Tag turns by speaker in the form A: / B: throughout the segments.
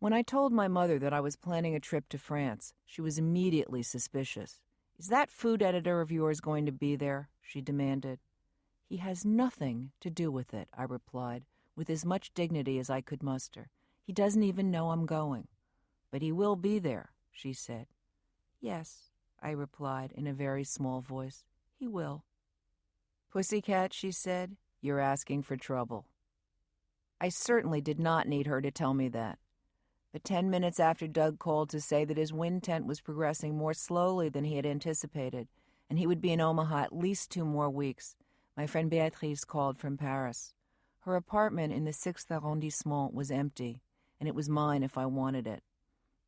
A: When I told my mother that I was planning a trip to France, she was immediately suspicious. "Is that food editor of yours going to be there?" she demanded. "He has nothing to do with it," I replied, with as much dignity as I could muster. "He doesn't even know I'm going." "But he will be there," she said. "Yes," I replied in a very small voice, "he will." "Pussycat," she said, "you're asking for trouble." I certainly did not need her to tell me that. But 10 minutes after Doug called to say that his wind tent was progressing more slowly than he had anticipated, and he would be in Omaha at least 2 more weeks, my friend Béatrice called from Paris. Her apartment in the 6th arrondissement was empty, and it was mine if I wanted it.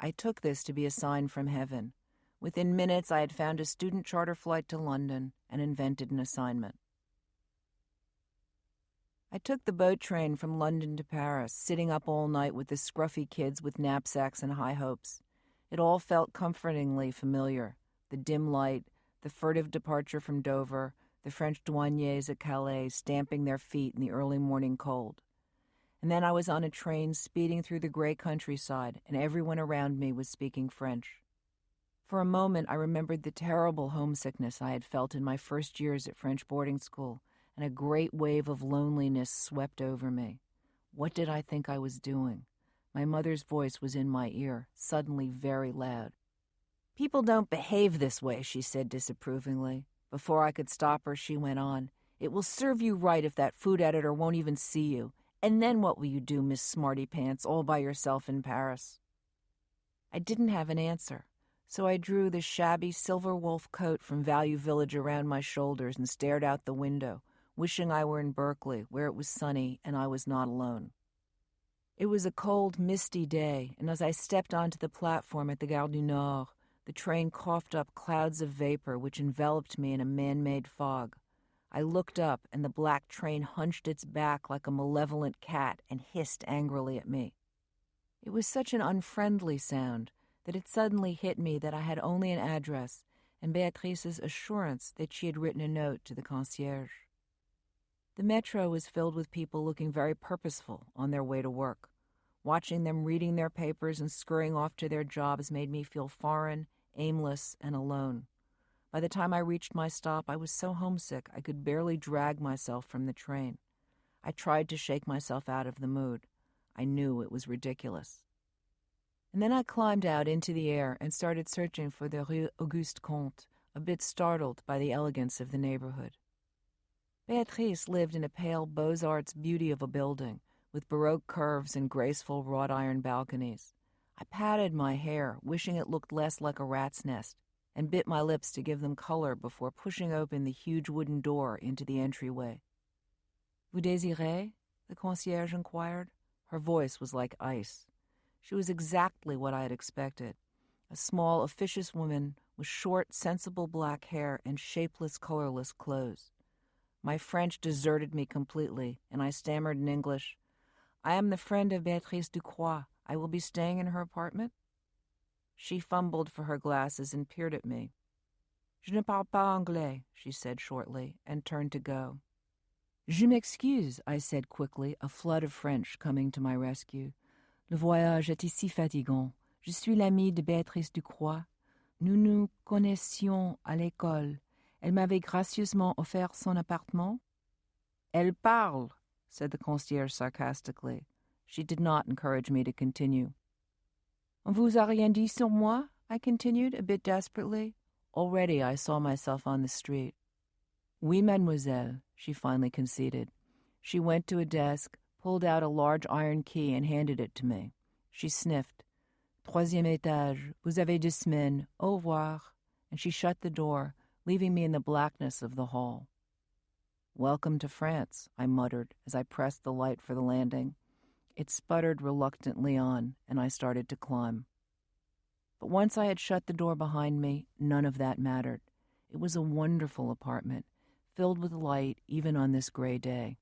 A: I took this to be a sign from heaven. Within minutes, I had found a student charter flight to London and invented an assignment. I took the boat train from London to Paris, sitting up all night with the scruffy kids with knapsacks and high hopes. It all felt comfortingly familiar. The dim light, the furtive departure from Dover, the French douaniers at Calais stamping their feet in the early morning cold. And then I was on a train speeding through the gray countryside, and everyone around me was speaking French. For a moment, I remembered the terrible homesickness I had felt in my first years at French boarding school, and a great wave of loneliness swept over me. What did I think I was doing? My mother's voice was in my ear, suddenly very loud. "People don't behave this way," she said disapprovingly. Before I could stop her, she went on. "It will serve you right if that food editor won't even see you. And then what will you do, Miss Smarty Pants, all by yourself in Paris?" I didn't have an answer, so I drew the shabby silver wolf coat from Value Village around my shoulders and stared out the window, wishing I were in Berkeley, where it was sunny and I was not alone. It was a cold, misty day, and as I stepped onto the platform at the Gare du Nord, the train coughed up clouds of vapor which enveloped me in a man-made fog. I looked up, and the black train hunched its back like a malevolent cat and hissed angrily at me. It was such an unfriendly sound that it suddenly hit me that I had only an address and Béatrice's assurance that she had written a note to the concierge. The metro was filled with people looking very purposeful on their way to work. Watching them reading their papers and scurrying off to their jobs made me feel foreign, aimless, and alone. By the time I reached my stop, I was so homesick I could barely drag myself from the train. I tried to shake myself out of the mood. I knew it was ridiculous. And then I climbed out into the air and started searching for the Rue Auguste Comte, a bit startled by the elegance of the neighborhood. Béatrice lived in a pale Beaux-Arts beauty of a building, with Baroque curves and graceful wrought-iron balconies. I patted my hair, wishing it looked less like a rat's nest, and bit my lips to give them color before pushing open the huge wooden door into the entryway. "Vous désirez?" the concierge inquired. Her voice was like ice. She was exactly what I had expected, a small, officious woman with short, sensible black hair and shapeless, colorless clothes. My French deserted me completely, and I stammered in English, "I am the friend of Béatrice Ducroix. I will be staying in her apartment." She fumbled for her glasses and peered at me. "Je ne parle pas anglais," she said shortly, and turned to go. "Je m'excuse," I said quickly, a flood of French coming to my rescue. "Le voyage était si fatigant. Je suis l'amie de Béatrice Ducroix. Nous nous connaissions à l'école. Elle m'avait gracieusement offert son appartement." "Elle parle," said the concierge sarcastically. She did not encourage me to continue. "On vous a rien dit sur moi?" I continued, a bit desperately. Already I saw myself on the street. "Oui, mademoiselle," she finally conceded. She went to a desk, pulled out a large iron key, and handed it to me. She sniffed. "Troisième étage. Vous avez 2 semaines. Au revoir." And she shut the door, leaving me in the blackness of the hall. "Welcome to France," I muttered as I pressed the light for the landing. It sputtered reluctantly on, and I started to climb. But once I had shut the door behind me, none of that mattered. It was a wonderful apartment, filled with light even on this gray day.